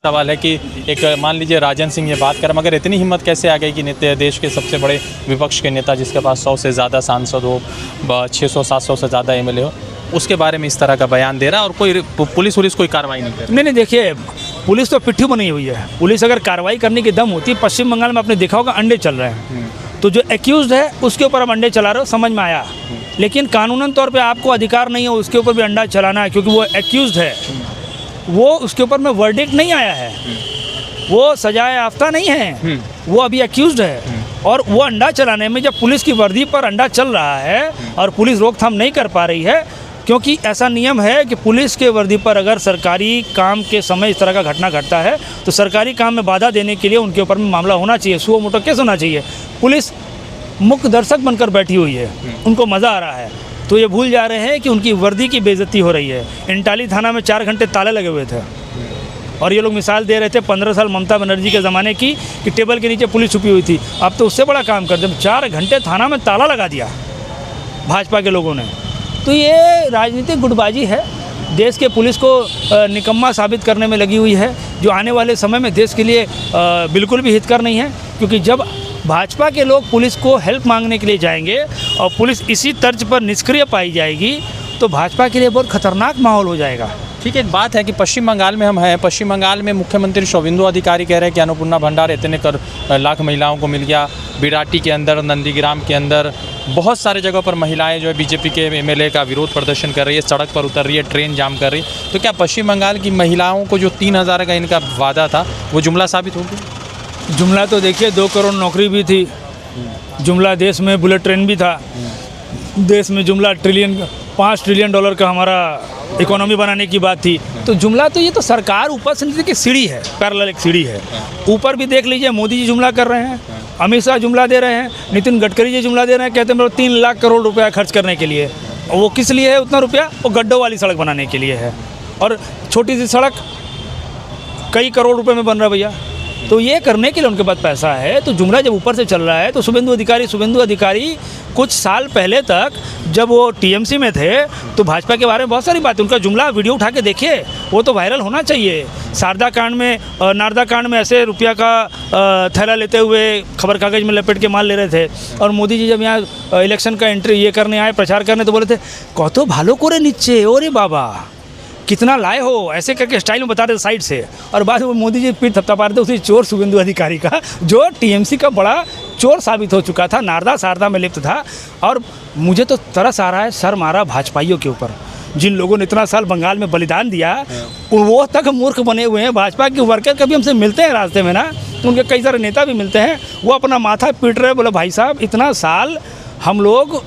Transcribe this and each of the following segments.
सवाल है कि एक मान लीजिए राजन सिंह ये बात कर, मगर इतनी हिम्मत कैसे आ गई कि देश के सबसे बड़े विपक्ष के नेता जिसके पास 100 से ज़्यादा सांसद हो, 600-700 से ज़्यादा एमएलए हो, उसके बारे में इस तरह का बयान दे रहा है और कोई पुलिस कोई कार्रवाई नहीं कर रही। नहीं, देखिए, पुलिस तो पिट्ठू बनी हुई है। पुलिस अगर कार्रवाई करने की दम होती, पश्चिम बंगाल में आपने देखा होगा अंडे चल रहे हैं, तो जो एक्यूज्ड है उसके ऊपर आप अंडे चला रहे हो, समझ में आया। लेकिन कानूनन तौर पे आपको अधिकार नहीं है उसके ऊपर भी अंडा चलाना है, क्योंकि वो एक्यूज्ड है, वो उसके ऊपर में वर्डिक्ट नहीं आया है, वो सजाए याफ्ता नहीं है, वो अभी एक्यूज्ड है। और वो अंडा चलाने में जब पुलिस की वर्दी पर अंडा चल रहा है और पुलिस रोकथाम नहीं कर पा रही है, क्योंकि ऐसा नियम है कि पुलिस के वर्दी पर अगर सरकारी काम के समय इस तरह का घटना घटता है तो सरकारी काम में बाधा देने के लिए उनके ऊपर में मामला होना चाहिए, सुओ मोटो केस होना चाहिए। पुलिस मुख्य दर्शक बनकर बैठी हुई है, उनको मज़ा आ रहा है, तो ये भूल जा रहे हैं कि उनकी वर्दी की बेइज्जती हो रही है। इंटाली थाना में 4 घंटे ताले लगे हुए थे और ये लोग मिसाल दे रहे थे 15 साल ममता बनर्जी के ज़माने की कि टेबल के नीचे पुलिस छुपी हुई थी। अब तो उससे बड़ा काम कर दिया, 4 घंटे थाना में ताला लगा दिया भाजपा के लोगों ने। तो ये राजनीतिक गुटबाजी है, देश के पुलिस को निकम्मा साबित करने में लगी हुई है, जो आने वाले समय में देश के लिए बिल्कुल भी हितकर नहीं है। क्योंकि जब भाजपा के लोग पुलिस को हेल्प मांगने के लिए जाएंगे और पुलिस इसी तर्ज पर निष्क्रिय पाई जाएगी तो भाजपा के लिए बहुत खतरनाक माहौल हो जाएगा। ठीक है, एक बात है कि पश्चिम बंगाल में हम हैं, पश्चिम बंगाल में मुख्यमंत्री शुवेंदु अधिकारी कह रहे हैं कि अन्नपूर्णा भंडार इतने लाख महिलाओं को मिल गया। बिराटी के अंदर, नंदीग्राम के अंदर बहुत सारे जगहों पर महिलाएं जो है बीजेपी के एमएलए का विरोध प्रदर्शन कर रही है, सड़क पर उतर रही है, ट्रेन जाम कर रही है। तो क्या पश्चिम बंगाल की महिलाओं को जो 3000 का इनका वादा था वो जुमला साबित हो गया? जुमला तो देखिए, 2 करोड़ नौकरी भी थी, जुमला देश में बुलेट ट्रेन भी था, देश में जुमला $5 ट्रिलियन का हमारा इकोनॉमी बनाने की बात थी। तो जुमला तो ये तो सरकार ऊपर से नीचे की सीढ़ी है, पैरेलल एक सीढ़ी है। ऊपर भी देख लीजिए, मोदी जी जुमला कर रहे हैं, अमित शाह जुमला दे रहे हैं, नितिन गडकरी जी जुमला दे रहे हैं, कहते हैं मेरे 3 लाख करोड़ रुपया खर्च करने के लिए। और वो किस लिए है उतना रुपया? वो गड्ढों वाली सड़क बनाने के लिए है, और छोटी सी सड़क कई करोड़ रुपये में बन रहा है भैया। तो ये करने के लिए उनके पास पैसा है। तो जुमला जब ऊपर से चल रहा है तो शुवेंदु अधिकारी कुछ साल पहले तक जब वो टीएमसी में थे तो भाजपा के बारे में बहुत सारी बातें, उनका जुमला वीडियो उठा के देखिए, वो तो वायरल होना चाहिए। नारदा कांड में ऐसे रुपया का थैला लेते हुए खबर कागज़ में लपेट के माल ले रहे थे, और मोदी जी जब यहाँ इलेक्शन का एंट्री ये करने आए, प्रचार करने, तो बोले थे कत भालो करे नीचे, ओरे बाबा कितना लाए हो, ऐसे करके स्टाइल में बता रहे थे साइड से। और बाद में मोदी जी पीठ थपथपा रहे थे उसी चोर शुवेंदु अधिकारी का, जो टीएमसी का बड़ा चोर साबित हो चुका था, नारदा शारदा में लिप्त था। और मुझे तो तरस आ रहा है, सर मारा भाजपाइयों के ऊपर, जिन लोगों ने इतना साल बंगाल में बलिदान दिया, वो तक मूर्ख बने हुए हैं। भाजपा के वर्कर कभी हमसे मिलते हैं रास्ते में ना, तो उनके कई सारे नेता भी मिलते हैं, वो अपना माथा पीट रहे, बोले भाई साहब इतना साल हम लोग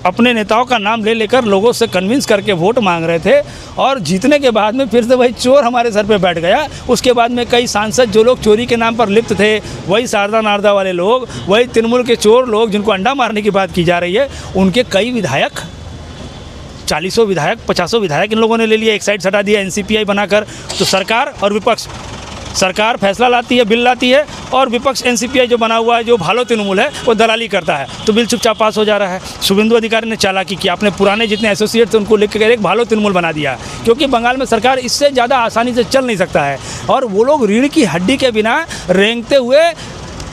अपने नेताओं का नाम ले लेकर लोगों से कन्विंस करके वोट मांग रहे थे, और जीतने के बाद में फिर से वही चोर हमारे सर पे बैठ गया। उसके बाद में कई सांसद जो लोग चोरी के नाम पर लिप्त थे, वही शारदा नारदा वाले लोग, वही तृणमूल के चोर लोग जिनको अंडा मारने की बात की जा रही है, उनके कई विधायक, 40 विधायक, 50 विधायक इन लोगों ने ले लिया, एक साइड हटा दिया एनसीपीआई बनाकर। तो सरकार और विपक्ष, सरकार फैसला लाती है, बिल लाती है, और विपक्ष एनसीपीआई जो बना हुआ है, जो भालो तृणमूल है, वो दलाली करता है, तो बिल चुपचाप पास हो जा रहा है। शुवेंदु अधिकारी ने चालाकी की, अपने पुराने जितने एसोसिएट थे उनको लिख कर एक भालो तृणमूल बना दिया, क्योंकि बंगाल में सरकार इससे ज़्यादा आसानी से चल नहीं सकता है। और वो लोग रीढ़ की हड्डी के बिना रेंगते हुए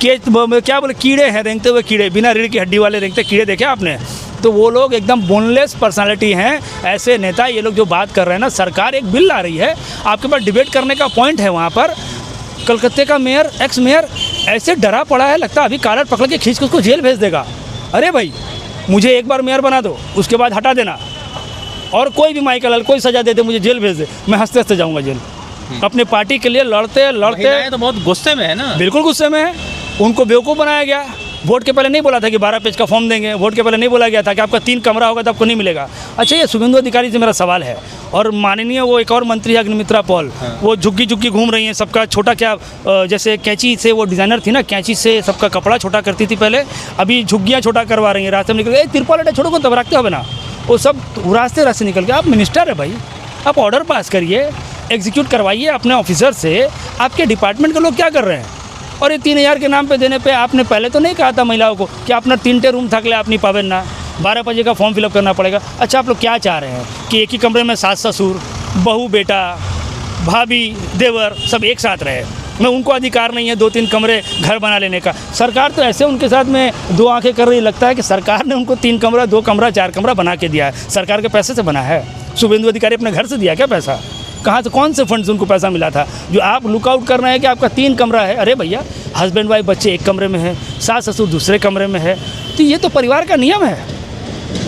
क्या बोले, कीड़े हैं, रेंगते हुए कीड़े, बिना रीढ़ की हड्डी वाले रेंगते कीड़े देखे आपने? तो वो लोग एकदम बोनलेस पर्सनालिटी हैं, ऐसे नेता ये लोग जो बात कर रहे हैं ना। सरकार एक बिल ला रही है, आपके पास डिबेट करने का पॉइंट है, वहाँ पर कलकत्ते का मेयर, एक्स मेयर ऐसे डरा पड़ा है, लगता है अभी कॉलर पकड़ के खींच के उसको जेल भेज देगा। अरे भाई, मुझे एक बार मेयर बना दो, उसके बाद हटा देना, और कोई भी माइकल हल कोई सजा दे दे, मुझे जेल भेज दे, मैं हंसते हंसते जाऊँगा जेल। अपने पार्टी के लिए लड़ते तो बहुत गुस्से में है ना, बिल्कुल गुस्से में है। उनको बेवकूफ़ बनाया गया। वोट के पहले नहीं बोला था कि 12 पेज का फॉर्म देंगे, वोट के पहले नहीं बोला गया था कि आपका 3 कमरा होगा तो आपको नहीं मिलेगा। अच्छा, ये शुवेंदु अधिकारी से मेरा सवाल है, और माननीय वो एक और मंत्री है अग्निमित्रा पॉल, वो झुग्गी घूम रही हैं, सबका छोटा, क्या जैसे कैंची से, वो डिज़ाइनर थी ना, कैंची से सबका कपड़ा छोटा करती थी पहले, अभी झुग्गियाँ छोटा करवा रही हैं। रास्ते में निकल तिरपाल अड्डा छोड़ो को तब रखते हो ना, वो सब रास्ते निकल के। आप मिनिस्टर है भाई, आप ऑर्डर पास करिए, एग्जीक्यूट करवाइए अपने ऑफिसर से। आपके डिपार्टमेंट के लोग क्या कर रहे हैं? और ये 3000 के नाम पे देने पे आपने पहले तो नहीं कहा था महिलाओं को कि अपना 3 रूम थकले आप नहीं पावे ना, 12 बजे का फॉर्म फिलअप करना पड़ेगा। अच्छा, आप लोग क्या चाह रहे हैं कि एक ही कमरे में सास ससुर, बहू बेटा, भाभी, देवर सब एक साथ रहे। मैं उनको अधिकार नहीं है 2-3 कमरे घर बना लेने का। सरकार तो ऐसे उनके साथ में दो आंखें कर रही, लगता है कि सरकार ने उनको 3 कमरा, 2 कमरा, 4 कमरा बना के दिया है। सरकार के पैसे से बना है? शुभेंदु अधिकारी अपने घर से दिया क्या पैसा? कहाँ से, कौन से फंड से उनको पैसा मिला था? जो आप लुकआउट कर रहे हैं कि आपका 3 कमरा है, अरे भैया हस्बैंड वाइफ बच्चे एक कमरे में है, सास ससुर दूसरे कमरे में है, तो ये तो परिवार का नियम है।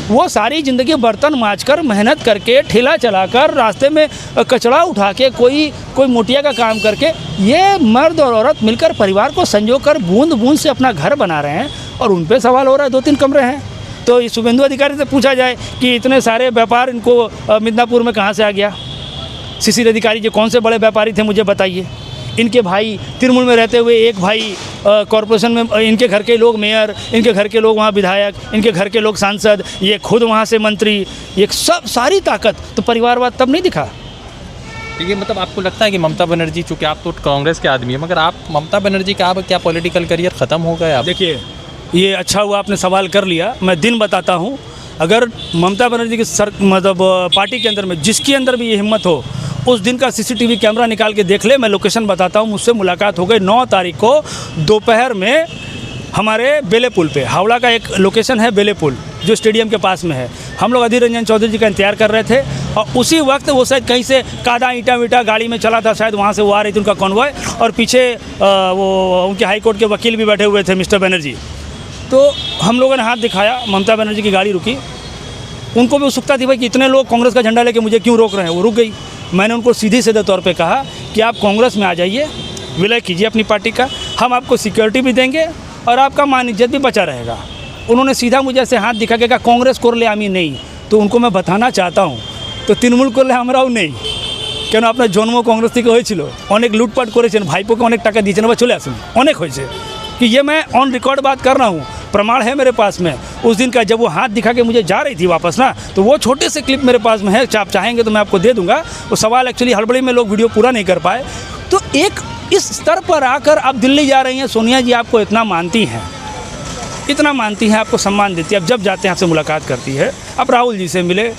वो सारी ज़िंदगी बर्तन मांजकर, मेहनत करके, ठेला चलाकर, रास्ते में कचरा उठा के, कोई मोटिया का काम करके, ये मर्द और औरत मिलकर परिवार को संजोकर बूंद बूंद से अपना घर बना रहे हैं, और उन पे सवाल हो रहा है 2-3 कमरे हैं। तो इस शुभेंदु अधिकारी से पूछा जाए कि इतने सारे व्यापार इनको मिदनापुर में कहाँ से आ गया? शिशिर अधिकारी जी कौन से बड़े व्यापारी थे, मुझे बताइए। इनके भाई तिरमुल में रहते हुए, एक भाई कॉरपोरेशन में, इनके घर के लोग मेयर, इनके घर के लोग वहाँ विधायक, इनके घर के लोग सांसद, ये खुद वहाँ से मंत्री, ये सब सारी ताकत, तो परिवारवाद तब नहीं दिखा। देखिए, मतलब आपको लगता है कि ममता बनर्जी, चूँकि आप तो कांग्रेस के आदमी हैं, मगर आप ममता बनर्जी का अब क्या पॉलिटिकल करियर ख़त्म हो गया? देखिए, ये अच्छा हुआ आपने सवाल कर लिया। मैं दिन बताता हूँ, अगर ममता बनर्जी की मतलब पार्टी के अंदर में जिसके अंदर भी ये हिम्मत हो, उस दिन का CCTV कैमरा निकाल के देख ले। मैं लोकेशन बताता हूँ। मुझसे मुलाकात हो गई 9 तारीख को दोपहर में हमारे बेले पुल पे। हावड़ा का एक लोकेशन है बेले पुल, जो स्टेडियम के पास में है। हम लोग अधीर रंजन चौधरी जी का इंतजार कर रहे थे, और उसी वक्त वो शायद कहीं से कादा ईंटा वीटा गाड़ी में चला था, शायद वहाँ से वो आ रही थी उनका कॉन्वॉय, और पीछे वो उनके हाई कोर्ट के वकील भी बैठे हुए थे, मिस्टर बनर्जी। तो हम लोगों ने हाथ दिखाया, ममता बनर्जी की गाड़ी रुकी। उनको भी उत्सुकता थी भाई कि इतने लोग कांग्रेस का झंडा लेके मुझे क्यों रोक रहे हैं। वो रुक गई। मैंने उनको सीधे सीधे तौर पे कहा कि आप कांग्रेस में आ जाइए, विलय कीजिए अपनी पार्टी का, हम आपको सिक्योरिटी भी देंगे और आपका मान इज्जत भी बचा रहेगा। उन्होंने सीधा मुझे ऐसे हाथ दिखा के कहा कांग्रेस করলে আমি নেই। तो उनको मैं बताना चाहता हूँ, तो তৃণমূল করলে আমরাও নেই কেন? আপনার জন্ম কংগ্রেস থেকে হয়েছিল, অনেক লুটপাট করেছেন, ভাইপোকে অনেক টাকা দিয়েছেন, আবার চলে আসুন, অনেক হয়েছে। कि ये मैं ऑन रिकॉर्ड बात कर रहा हूँ, प्रमाण है मेरे पास में उस दिन का, जब वो हाथ दिखा के मुझे जा रही थी वापस ना, तो वो छोटे से क्लिप मेरे पास में है। आप चाहेंगे तो मैं आपको दे दूंगा। वो सवाल एक्चुअली हड़बड़ी में लोग वीडियो पूरा नहीं कर पाए। तो एक इस स्तर पर आकर आप दिल्ली जा रही हैं, सोनिया जी आपको इतना मानती हैं, इतना मानती हैं, आपको सम्मान देती है। अब जब जाते हैं आपसे मुलाकात करती है। अब राहुल जी से मिले,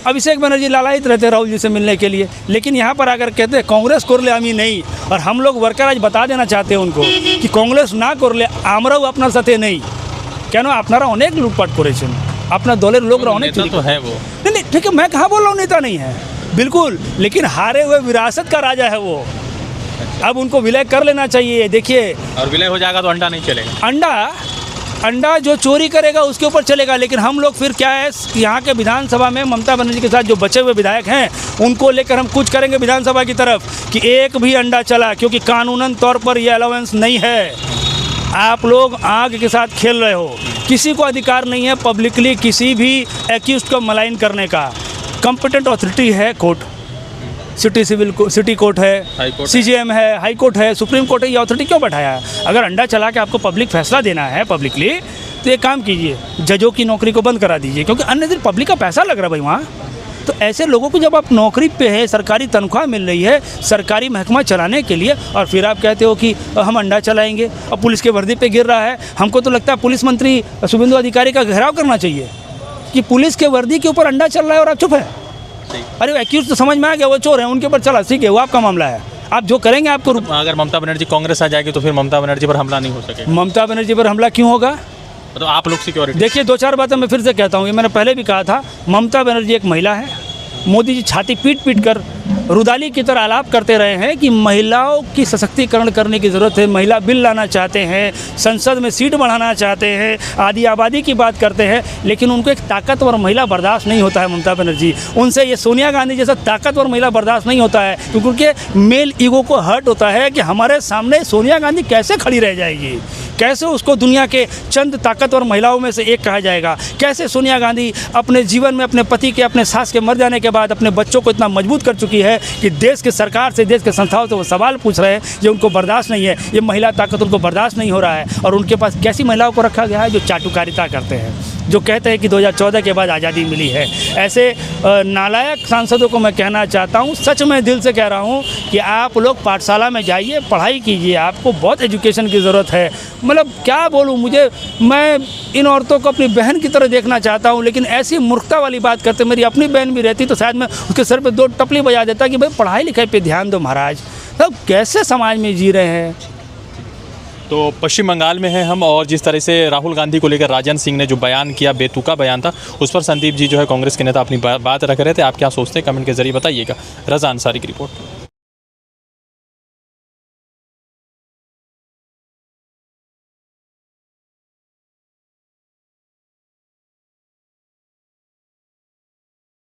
अभिषेक बनर्जी लालायित रहते हैं राहुल जी से मिलने के लिए, लेकिन यहाँ पर आकर कहते हैं कांग्रेस করলে আমি नहीं। और हम लोग वर्कर आज बता देना चाहते हैं उनको कि कांग्रेस ना করলে আমরাও আপনার সাথে নেই। কেন? আপনারা অনেক লুটপাট করেছেন, আপনার দলের লোকরা অনেক চুরি तो है वो। नहीं, ठीक है, मैं कहाँ बोल रहा हूँ नेता नहीं है, बिल्कुल, लेकिन हारे हुए विरासत का राजा है वो। अब उनको विलय कर लेना चाहिए। देखिए, और विलय हो जाएगा तो अंडा नहीं चलेगा। अंडा जो चोरी करेगा उसके ऊपर चलेगा। लेकिन हम लोग फिर क्या है, यहाँ के विधानसभा में ममता बनर्जी के साथ जो बचे हुए विधायक हैं, उनको लेकर हम कुछ करेंगे विधानसभा की तरफ कि एक भी अंडा चला, क्योंकि कानूनन तौर पर ये अलाउंस नहीं है। आप लोग आग के साथ खेल रहे हो। किसी को अधिकार नहीं है पब्लिकली किसी भी एक्यूज्ड को मलाइन करने का। कॉम्पिटेंट अथॉरिटी है कोर्ट, सिटी कोर्ट है, CJM है, हाई कोर्ट है, सुप्रीम कोर्ट है। ये अथॉरिटी क्यों बैठाया है? अगर अंडा चला के आपको पब्लिक फैसला देना है पब्लिकली, तो एक काम कीजिए, जजों की नौकरी को बंद करा दीजिए, क्योंकि अन्य दिन पब्लिक का पैसा लग रहा है भाई वहाँ। तो ऐसे लोगों को जब आप नौकरी पे है, सरकारी तनख्वाह मिल रही है सरकारी महकमा चलाने के लिए, और फिर आप कहते हो कि हम अंडा चलाएंगे, और पुलिस के वर्दी पे गिर रहा है। हमको तो लगता है पुलिस मंत्री शुभेंदु अधिकारी का घेराव करना चाहिए कि पुलिस के वर्दी के ऊपर अंडा चल रहा है और आप चुप है। अरे एक्यूज तो समझ में आ गया, वो चोर है, उनके ऊपर चला, ठीक है, वो आपका मामला है, आप जो करेंगे आपको। अगर ममता बनर्जी कांग्रेस आ जाएगी तो फिर ममता बनर्जी पर हमला नहीं हो सकेगा। ममता बनर्जी पर हमला क्यों होगा? तो आप लोग सिक्योरिटी देखिए, 2-4 बातें मैं फिर से कहता हूँ, ये मैंने पहले भी कहा था। ममता बनर्जी एक महिला है। मोदी जी छाती पीट पीट कर रुदाली की तरह आलाप करते रहे हैं कि महिलाओं की सशक्तिकरण करने की ज़रूरत है, महिला बिल लाना चाहते हैं, संसद में सीट बढ़ाना चाहते हैं, आदि आबादी की बात करते हैं, लेकिन उनको एक ताकतवर महिला बर्दाश्त नहीं होता है। ममता बनर्जी, उनसे ये सोनिया गांधी जैसा ताकतवर महिला बर्दाश्त नहीं होता है, क्योंकि उनके मेल ईगो को हर्ट होता है कि हमारे सामने सोनिया गांधी कैसे खड़ी रह जाएगी, कैसे उसको दुनिया के चंद ताकतवर महिलाओं में से एक कहा जाएगा, कैसे सोनिया गांधी अपने जीवन में अपने पति के, अपने सास के मर जाने के बाद अपने बच्चों को इतना मजबूत कर चुकी है कि देश के सरकार से, देश के संस्थाओं से वो सवाल पूछ रहे हैं, ये उनको बर्दाश्त नहीं है, ये महिला ताकत उनको बर्दाश्त नहीं हो रहा है। और उनके पास कैसी महिलाओं को रखा गया है जो चाटुकारिता करते हैं, जो कहते हैं कि 2014 के बाद आज़ादी मिली है। ऐसे नालायक सांसदों को मैं कहना चाहता हूँ, सच में दिल से कह रहा हूँ कि आप लोग पाठशाला में जाइए, पढ़ाई कीजिए, आपको बहुत एजुकेशन की ज़रूरत है। मतलब क्या बोलूँ, मैं इन औरतों को अपनी बहन की तरह देखना चाहता हूँ, लेकिन ऐसी मूर्खता वाली बात करते। मेरी अपनी बहन भी रहती तो शायद मैं उसके सर पे 2 टपली बजा देता कि भाई पढ़ाई लिखाई पे ध्यान दो महाराज। तब कैसे समाज में जी रहे हैं। तो पश्चिम बंगाल में हैं हम, और जिस तरह से राहुल गांधी को लेकर राजन सिंह ने जो बयान किया, बेतुका बयान था, उस पर संदीप जी जो है कांग्रेस के नेता अपनी बात रख रहे थे। आप क्या सोचते हैं, कमेंट के जरिए बताइएगा। रज़ा अंसारी की रिपोर्ट।